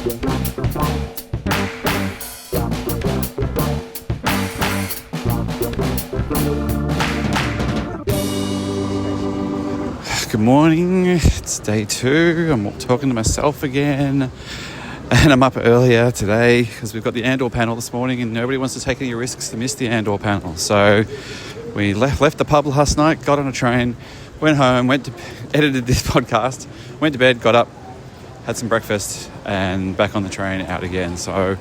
Good morning, it's day 2. I'm talking to myself again, and I'm up earlier today because we've got the Andor panel this morning and nobody wants to take any risks to miss the Andor panel. So we left the pub last night, got on a train, went home, edited this podcast, went to bed, got up, had some breakfast and back on the train out again. So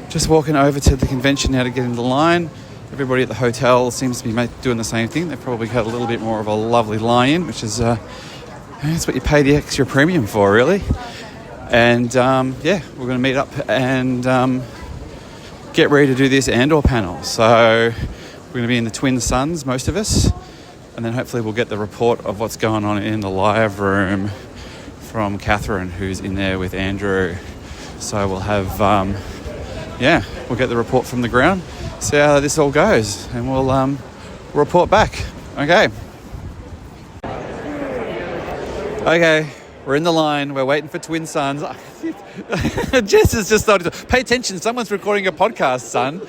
just walking over to the convention now to get in the line. Everybody at the hotel seems to be doing the same thing. They've probably had a little bit more of a lovely lie-in, which is that's what you pay the extra premium for, really. And we're going to meet up and get ready to do this Andor panel. So we're going to be in the Twin Suns, most of us, and then hopefully we'll get the report of what's going on in the live room from Catherine, who's in there with Andrew. So we'll have, we'll get the report from the ground, see how this all goes, and we'll report back. Okay, we're in the line. We're waiting for Twin Suns. Jess has just started to pay attention. Someone's recording a podcast, son.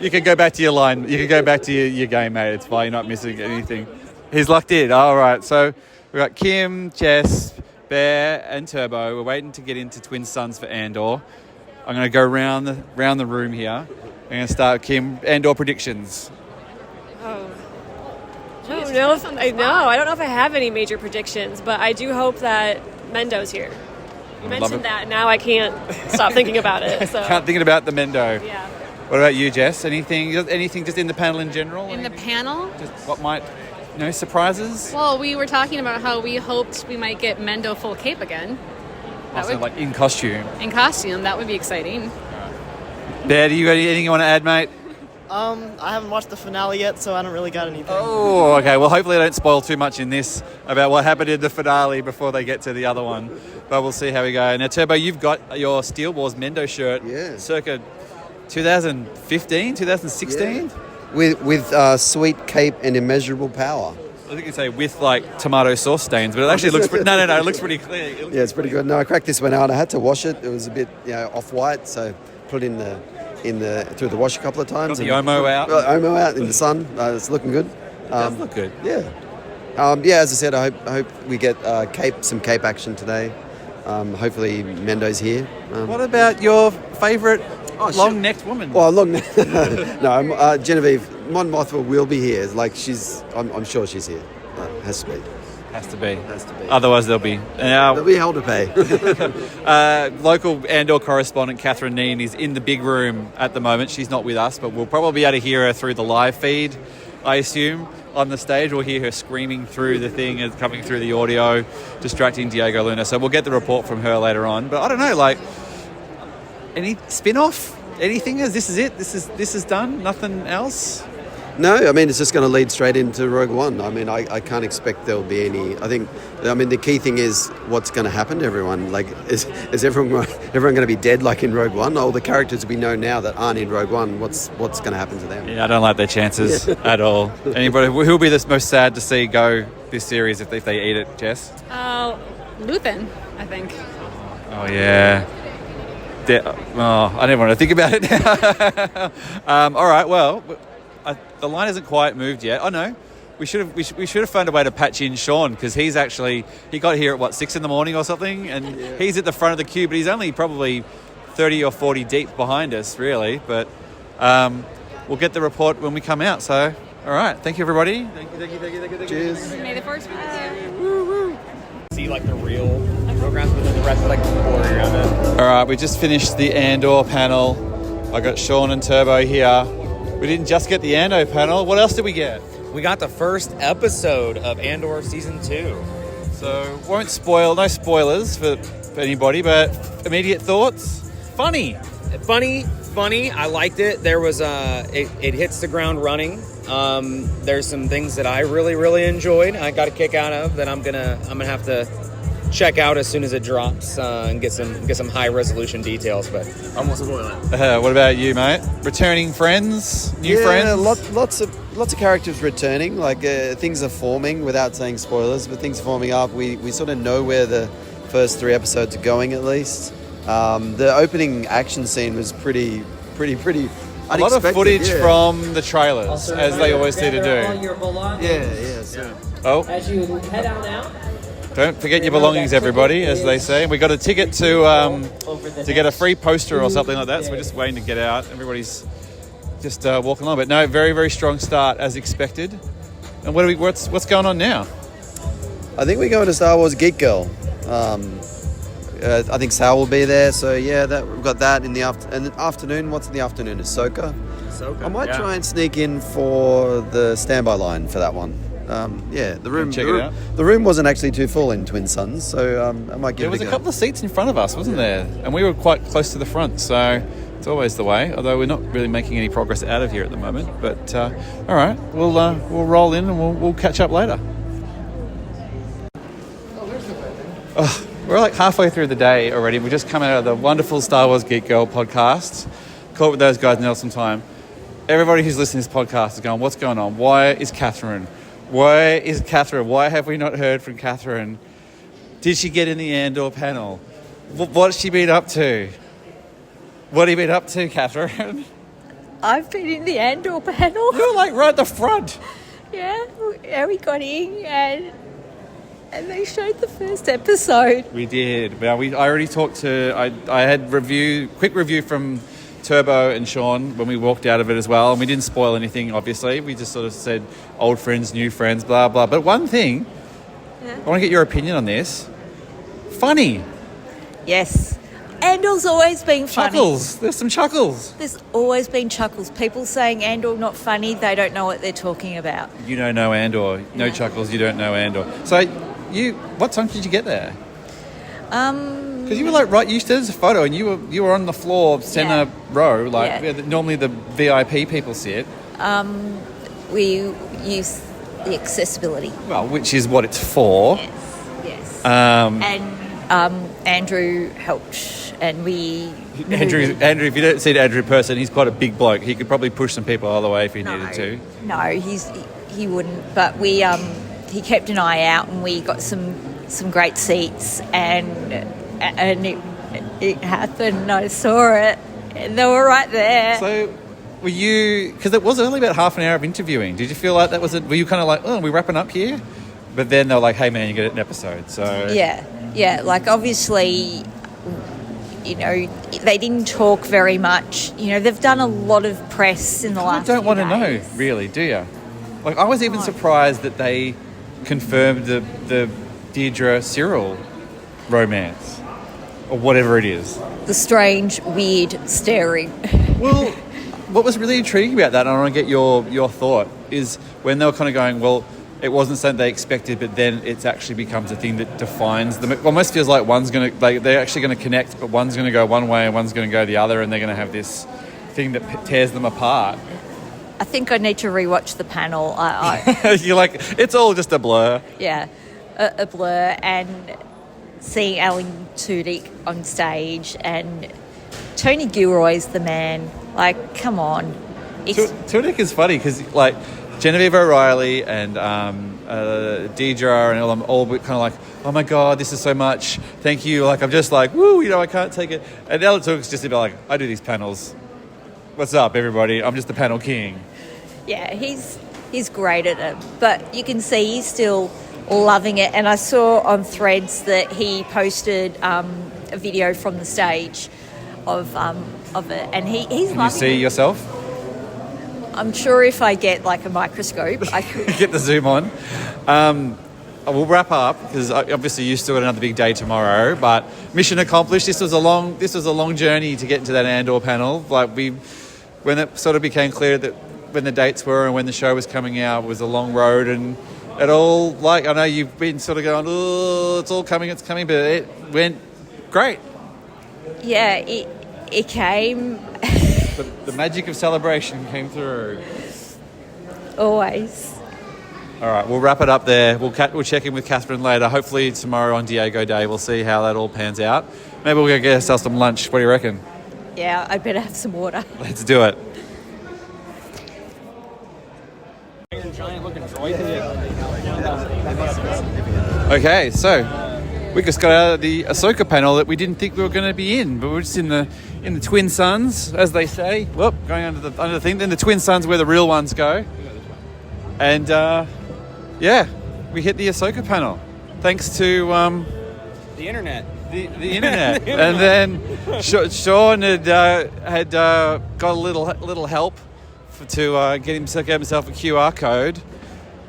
You can go back to your line. You can go back to your game, mate. It's fine. You're not missing anything. He's locked in. All right. So we've got Kim, Jess, Bear, and Turbo. We're waiting to get into Twin Suns for Andor. I'm going to go round the room here. I'm going to start with Kim. Andor predictions. I don't know if I have any major predictions, but I do hope that Mendo's here. You mentioned that, and now I can't stop thinking about it. So. Can't think about the Mendo. Yeah. What about you, Jess? Anything just in the panel in general? In the panel? Just what might, surprises? Well, we were talking about how we hoped we might get Mendo full cape again. Also, like in costume. In costume, that would be exciting. Bear, do you got anything you want to add, mate? I haven't watched the finale yet, so I don't really got anything. Oh, okay. Well, hopefully I don't spoil too much in this about what happened in the finale before they get to the other one. But we'll see how we go. Now, Turbo, you've got your Steel Wars Mendo shirt circa 2015, 2016? Yeah. With sweet cape and immeasurable power. I think you say with like tomato sauce stains, but it actually looks pretty... No, it looks pretty clear. It's pretty good. No, I cracked this one out. I had to wash it. It was a bit off-white, so put it through the wash a couple of times. Got the Omo out. Omo out in the sun. It's looking good. It does look good. Yeah. As I said, I hope we get some cape action today. Hopefully Mendo's here. What about your favourite long-necked woman? Well, no, Genevieve Mon Mothma will be here. I'm sure she's here. Has to be. Has to be. Otherwise, there'll be hell to pay. Local Andor correspondent Catherine Neen is in the big room at the moment. She's not with us, but we'll probably be able to hear her through the live feed, I assume. On the stage, we'll hear her screaming through the thing and coming through the audio, distracting Diego Luna. So we'll get the report from her later on. But I don't know, any spin-off? Anything? This is it? This is done? Nothing else? No, I mean, it's just going to lead straight into Rogue One. I mean, I can't expect there'll be any... the key thing is what's going to happen to everyone. Is everyone going to be dead like in Rogue One? All the characters we know now that aren't in Rogue One, what's going to happen to them? Yeah, I don't like their chances at all. Anybody who'll be the most sad to see go this series if they eat it, Jess? Luthen, I think. Oh, yeah. I didn't want to think about it now. All right, well... the line hasn't quite moved yet. Oh no, we should have found a way to patch in Sean, because he got here at 6 a.m. or something, and he's at the front of the queue, but he's only probably 30 or 40 deep behind us, really. But we'll get the report when we come out. So all right, thank you everybody. Thank you. Cheers. May the Force be with you. Woo. See the real programs, but then the rest are the story around it. All right, we just finished the Andor panel. I got Sean and Turbo here. We didn't just get the Andor panel. What else did we get? We got the first episode of Andor Season 2. So, no spoilers for anybody, but immediate thoughts? Funny. I liked it. There was it hits the ground running. There's some things that I really, really enjoyed. I got a kick out of that I'm gonna have to check out as soon as it drops and get some high resolution details, but I won't spoil it. What about you, mate? Returning friends, new friends? Lots of characters returning. Things are forming, without saying spoilers, but things are forming up. We sort of know where the first 3 episodes are going, at least. The opening action scene was pretty unexpected. A lot of footage from the trailers, as they always seem to do. Yeah. So. Oh. As you head on out. Don't forget your belongings, everybody, as they say. We got a ticket to get a free poster or something like that, so we're just waiting to get out. Everybody's just walking along, but no, very, very strong start as expected. And what's going on now? I think we're going to Star Wars Geek Girl. I think Sal will be there, so yeah, we've got that in the afternoon. What's in the afternoon? Ahsoka. I might try and sneak in for the standby line for that one. The room wasn't actually too full in Twin Suns, so I might give it a go. There was a couple of seats in front of us, wasn't there? And we were quite close to the front, so it's always the way. Although we're not really making any progress out of here at the moment. But all right, we'll roll in and we'll catch up later. We're like halfway through the day already. We just come out of the wonderful Star Wars Geek Girl podcast. Caught with those guys in some time. Everybody who's listening to this podcast is going, what's going on? Why is Catherine? Why have we not heard from Catherine? Did she get in the Andor panel? What's she been up to? What have you been up to, Catherine? I've been in the Andor panel. You're like right at the front. Yeah, we got in and they showed the first episode. We did. Well, I already talked to... I had quick review from Turbo and Sean when we walked out of it as well, and we didn't spoil anything, obviously. We just sort of said old friends, new friends, blah, blah. But one thing, I want to get your opinion on this. Funny. Yes. Andor's always been funny. Chuckles. There's some chuckles. There's always been chuckles. People saying Andor not funny, they don't know what they're talking about. You don't know Andor. No chuckles, you don't know Andor. So, what time did you get there? Because you were like right. You sent us a photo, and you were on the floor, center row, where normally the VIP people sit. We use the accessibility. Well, which is what it's for. Yes. And Andrew helped, and we. Andrew, if you don't see Andrew in person, he's quite a big bloke. He could probably push some people out of the way if he needed to. No, he wouldn't. But he kept an eye out, and we got some great seats, and it happened. I saw it, and they were right there. So, were you? Because it was only about half an hour of interviewing. Did you feel like that was it? Were you kind of like, oh, are we wrapping up here? But then they're like, hey man, you get an episode. So yeah. Like obviously, they didn't talk very much. They've done a lot of press in the last. You don't want to days. know, really, do you? Like, I was even surprised that they confirmed the Deirdre Cyril romance, or whatever it is. The strange, weird staring. Well, what was really intriguing about that, and I want to get your thought, is when they were kind of going, well, it wasn't something they expected, but then it actually becomes a thing that defines them. It almost feels like they're actually going to connect, but one's going to go one way and one's going to go the other, and they're going to have this thing that tears them apart. I think I need to rewatch the panel. You're like, it's all just a blur. Yeah, a blur, and seeing Alan Tudyk on stage, and Tony Gilroy's the man. Like, come on. Tudyk is funny because, like, Genevieve O'Reilly and Deidre and all kind of like, oh my God, this is so much. Thank you. Like, I'm just like, woo, I can't take it. And Alan Tudyk's just about like, I do these panels. What's up, everybody? I'm just the panel king. Yeah, he's great at it. But you can see he's still loving it. And I saw on Threads that he posted a video from the stage of it. And he's loving it. Can you see yourself? I'm sure if I get like a microscope, I could get the zoom on. We'll wrap up because obviously you still got another big day tomorrow. But mission accomplished. This was a long journey to get into that Andor panel. Like when it sort of became clear that when the dates were and when the show was coming out, it was a long road, and it all, like, I know you've been sort of going, oh, it's coming, but it went great. Yeah, it came. The magic of celebration came through. Always. All right, we'll wrap it up there. We'll check in with Catherine later. Hopefully tomorrow on Diego Day, we'll see how that all pans out. Maybe we'll go get ourselves some lunch. What do you reckon? Yeah, I'd better have some water. Let's do it. Okay, so we just got out of the Ahsoka panel that we didn't think we were going to be in, but we're just in the Twin Suns, as they say. Whoop, going under the thing. Then the Twin Suns where the real ones go. And yeah, we hit the Ahsoka panel thanks to The internet. the internet. And then Sean had got a little help to get himself a QR code,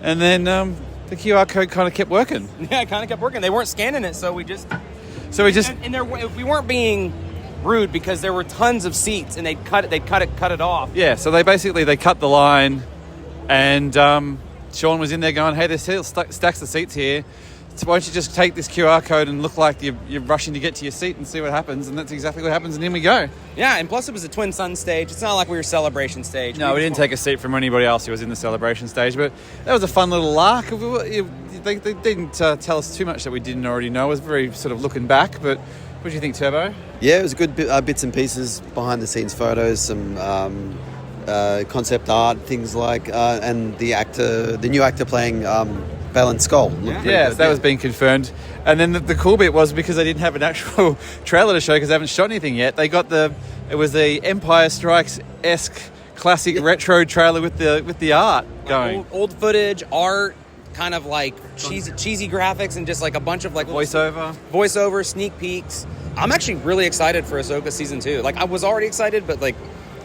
and then the QR code kind of kept working. Yeah, it kind of kept working. They weren't scanning it, so we just and we weren't being rude because there were tons of seats and they'd cut it off. Yeah, so they cut the line, and Sean was in there going, "Hey, there's still stacks of seats here. So why don't you just take this QR code and look like you're rushing to get to your seat and see what happens?" And that's exactly what happens, and in we go. Yeah, and plus it was a Twin Sun stage. It's not like we were celebration stage. No, we didn't take a seat from anybody else who was in the celebration stage, but that was a fun little lark. They didn't tell us too much that we didn't already know. It was very sort of looking back, but what do you think, Turbo? Yeah, it was a good bits and pieces, behind the scenes photos, some concept art, things like, and the new actor playing Balin Skull. Yeah, that was being confirmed. And then the cool bit was, because they didn't have an actual trailer to show because they haven't shot anything yet, they got it was the Empire Strikes-esque classic retro trailer with the art going. Like old footage, kind of like cheesy graphics, and just like a bunch of like voiceover, sneak peeks. I'm actually really excited for Ahsoka season 2. Like, I was already excited, but like,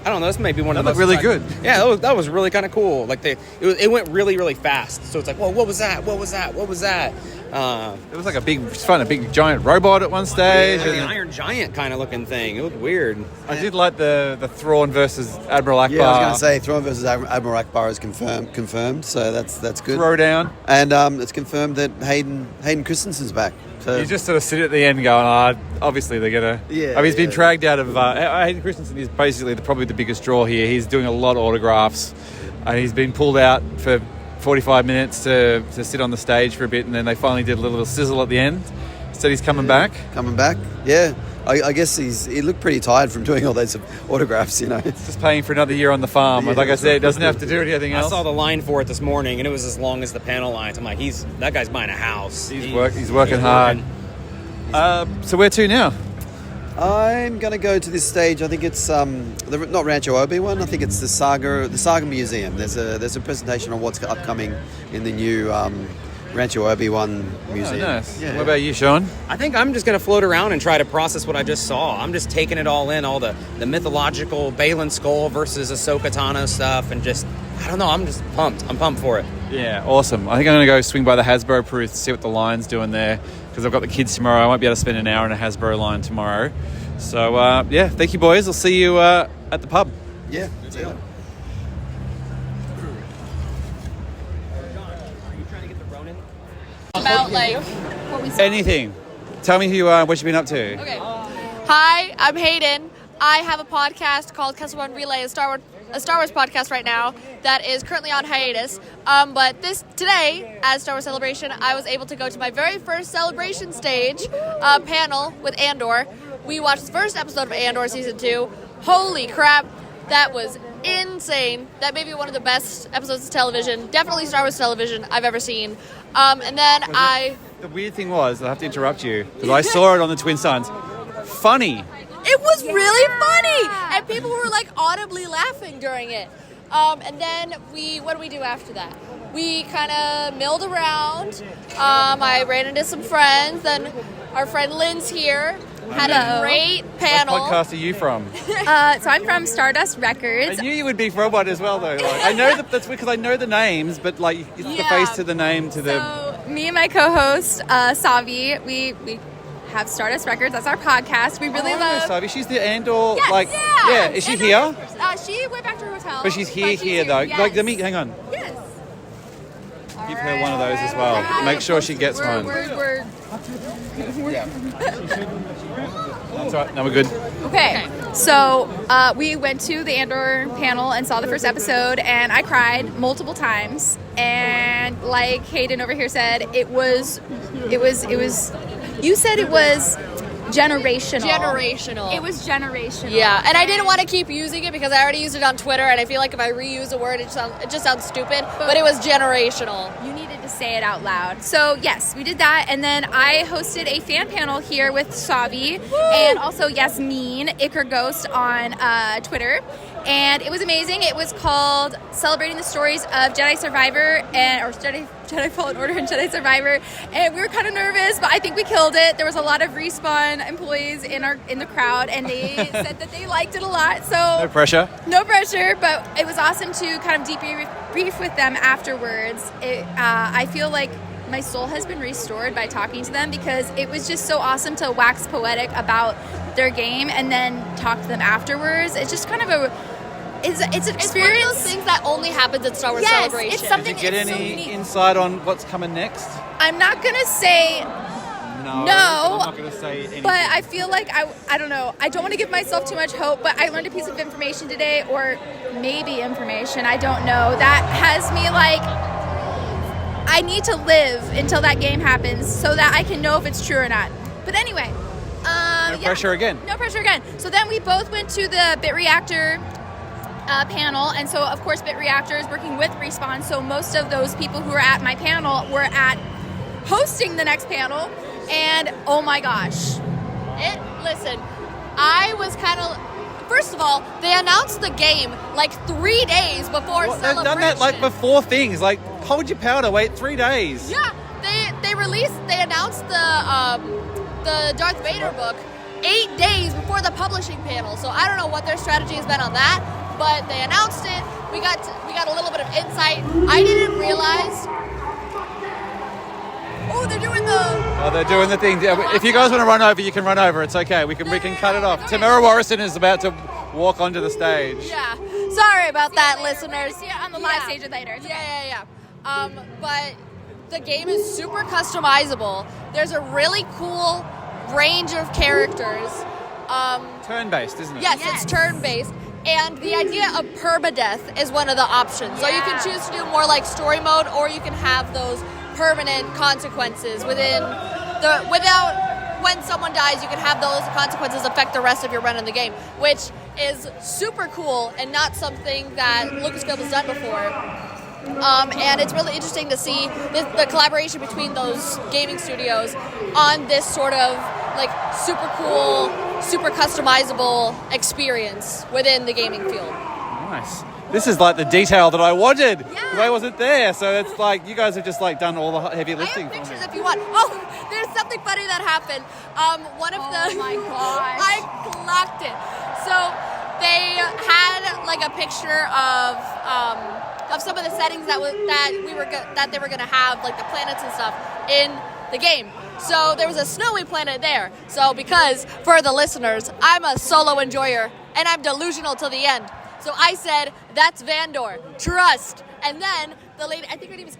I don't know, this may be one of the most really good. Yeah, that was really kind of cool. Like it went really, really fast. So it's like, well, what was that? What was that? What was that? It was like a big giant robot at one stage. Like an Iron Giant kind of looking thing. It looked weird. I did like the Thrawn versus Admiral Akbar. Yeah, I was going to say Thrawn versus Admiral Akbar is confirmed, so that's good. Throwdown. And it's confirmed that Hayden Christensen's back. So you just sort of sit at the end going, obviously they're going to... Yeah. I mean, he's been dragged out of... Hayden Christensen is basically probably the biggest draw here. He's doing a lot of autographs, and he's been pulled out for 45 minutes to sit on the stage for a bit, and then they finally did a little sizzle at the end. Said he's coming back. Coming back, yeah. I guess he looked pretty tired from doing all those autographs, you know. Just paying for another year on the farm. Yeah, like I said, he doesn't have to do anything else. I saw the line for it this morning, and it was as long as the panel lines. I'm like, that guy's buying a house. He's working hard. So where to now? I'm going to go to this stage. I think it's not Rancho Obi-Wan. I think it's the Saga Museum. There's a presentation on what's upcoming in the new Rancho Obi-Wan Museum. Oh, nice. Yeah. What about you, Sean? I think I'm just going to float around and try to process what I just saw. I'm just taking it all in, all the mythological Balin Skull versus Ahsoka Tano stuff, and just, I don't know, I'm just pumped. I'm pumped for it. Yeah, awesome. I think I'm going to go swing by the Hasbro booth to see what the line's doing there, because I've got the kids tomorrow. I won't be able to spend an hour in a Hasbro line tomorrow. So, yeah, thank you, boys. I'll see you at the pub. Yeah, see you. About what we saw. Anything. Tell me who you are, what you've been up to. Okay. Hi, I'm Hayden. I have a podcast called Kessel Run Relay, a Star Wars podcast right now that is currently on hiatus. But today, as Star Wars Celebration, I was able to go to my very first celebration stage panel with Andor. We watched the first episode of Andor Season 2. Holy crap, that was insane. That may be one of the best episodes of television, definitely Star Wars television I've ever seen. And then The weird thing was, I have to interrupt you, because I saw it on the Twin Suns. Funny. It was really funny, and people were audibly laughing during it. And then what did we do after that? We kind of milled around. I ran into some friends. Then our friend Lynn's here. Had a great panel. What podcast are you from? So I'm from Stardust Records. I knew you would be from one as well, though. I know that's because I know the names, but it's the face to the name to the. So me and my co-host Savi, we have Stardust Records. That's our podcast. We really love. Savi, she's the Andor. Yes, Is she here? She went back to her hotel. But she's here though. Yes. Let me hang on. Yes. Give her one of those as well. Make sure she gets one. That's all right. No, we're good. Okay, so we went to the Andor panel and saw the first episode, and I cried multiple times. And like Hayden over here said, it was. You said it was generational. It was generational. Yeah, and I didn't want to keep using it because I already used it on Twitter, and I feel like if I reuse a word, it just sounds stupid. But it was generational. You needed to to say it out loud. So yes, we did that, and then I hosted a fan panel here with Savi and also Yasmin Iker Ghost on Twitter, and it was amazing. It was called Celebrating the Stories of Jedi Survivor or Jedi Fallen Order and Jedi Survivor, and we were kind of nervous, but I think we killed it. There was a lot of Respawn employees in the crowd, and they said that they liked it a lot. So No pressure. no pressure, but it was awesome to kind of debrief with them afterwards. I feel like my soul has been restored by talking to them, because it was just so awesome to wax poetic about their game and then talk to them afterwards. It's just kind of it's an experience. It's one of those things that only happens at Star Wars Yes, Celebration. it's something. Did you get it's so any unique. insight on what's coming next? I'm not gonna say No. I'm No. not going to say anything. but I feel like I don't know. I don't want to give myself too much hope, but I learned a piece of information today, or maybe information, I don't know, that has me like, I need to live until that game happens so that I can know if it's true or not. But anyway, No pressure again. No pressure again. So then we both went to the Bit Reactor panel, and so of course Bit Reactor is working with Respawn, so most of those people who were at my panel were at hosting the next panel, and oh my gosh. Listen, I was kind of... First of all, they announced the game like 3 days before They've Celebration. done that like before things. Like, hold your powder, wait 3 days. Yeah, they announced the Darth Vader book 8 days before the publishing panel. So I don't know what their strategy has been on that, but they announced it. We got a little bit of insight. I didn't realize. Oh, they're doing the thing. If you guys want to run over, you can run over. It's okay. We can cut it off. Tamara Morrison is about to walk onto the stage. Yeah. Sorry about that, listeners. See it on the live stage later. It's okay. Yeah. But the game is super customizable. There's a really cool range of characters. Turn-based, isn't it? Yes, it's turn-based. And the idea of permadeath is one of the options. So you can choose to do more like story mode, or you can have those permanent consequences without when someone dies, you can have those consequences affect the rest of your run in the game, which is super cool and not something that Lucasfilm has done before. And it's really interesting to see the collaboration between those gaming studios on this sort of like super cool, super customizable experience within the gaming field. Nice. This is like the detail that I wanted. Yeah. I wasn't there, so it's like you guys have just like done all the heavy lifting. I have pictures if you want. Oh, there's something funny that happened. Oh my gosh! I clocked it. So they had like a picture of some of the settings that they were gonna have, like the planets and stuff in the game. So there was a snowy planet there. So because for the listeners, I'm a solo enjoyer and I'm delusional till the end. So I said, that's Vandor. Trust. And then the lady, I think her name is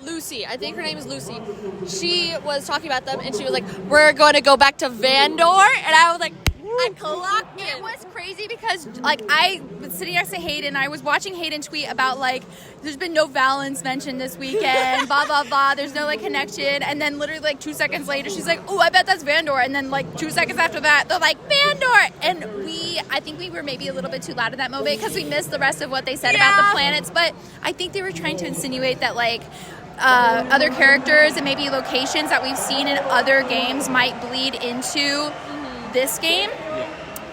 Lucy. I think her name is Lucy. She was talking about them, and she was like, we're going to go back to Vandor. And I was like, I clocked it. It was crazy because, like, I was sitting next to Hayden. I was watching Hayden tweet about, like, there's been no Valens mentioned this weekend, blah, blah, blah. There's no, like, connection. And then literally, like, 2 seconds later, she's like, oh, I bet that's Vandor. And then, like, 2 seconds after that, they're like, Vandor. And I think we were maybe a little bit too loud in that moment because we missed the rest of what they said about the planets. But I think they were trying to insinuate that, like, other characters and maybe locations that we've seen in other games might bleed into this game.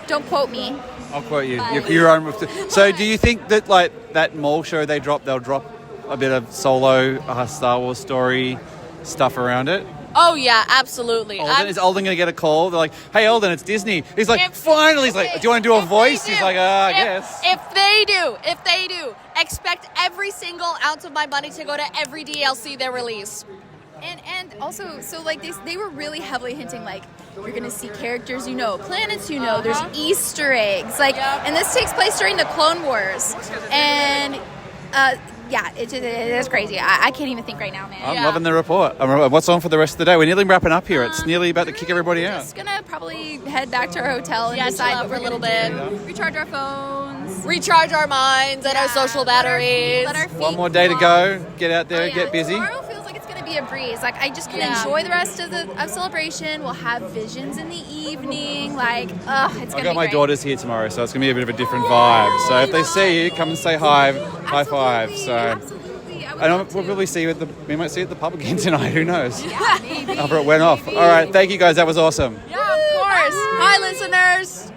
Don't quote me. I'll quote you. Your own. So, do you think that like that mall show they'll drop a bit of solo Star Wars story stuff around it? Oh yeah, absolutely. Is Alden gonna get a call? They're like, "Hey, Alden, it's Disney." He's like, "Finally!" He's like, "Do you want to do a voice?" He's like, "I guess." If they do, expect every single ounce of my money to go to every DLC they release. And also, so like they were really heavily hinting like you're gonna see characters you know, planets you know, there's Easter eggs, like, and this takes place during the Clone Wars, and it is crazy. I can't even think right now, man. I'm loving the report. What's on for the rest of the day? We're nearly wrapping up here. It's nearly about to kick everybody out. Just gonna probably head back to our hotel and decide what we're for a little bit. Recharge our phones, recharge our minds and our social batteries. Let our feet One more day to go. Get out there, get busy. Tomorrow feels like it's gonna be a breeze. Like I just can enjoy the rest of celebration. We'll have visions in the evening. Like, it's gonna be great. I got my daughters here tomorrow, so it's gonna be a bit of a different vibe. So if they see you, come and say hi, high five. So absolutely. And we'll probably see you we might see you at the pub again tonight. Who knows? Yeah, maybe. After it went off. All right. Thank you guys. That was awesome. Yeah, of course. Hi, listeners.